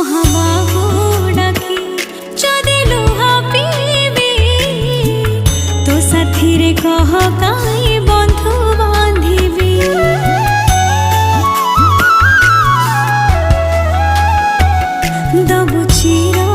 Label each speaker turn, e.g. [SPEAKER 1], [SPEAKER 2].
[SPEAKER 1] ମହାବାହୁ ଡାକି ଯଦି ଲୁହା ପିଇବି ତୋ ସାଥିରେ କହ କାହିଁ ବନ୍ଧୁ ବାନ୍ଧିବି। ଦବୁ ଚିର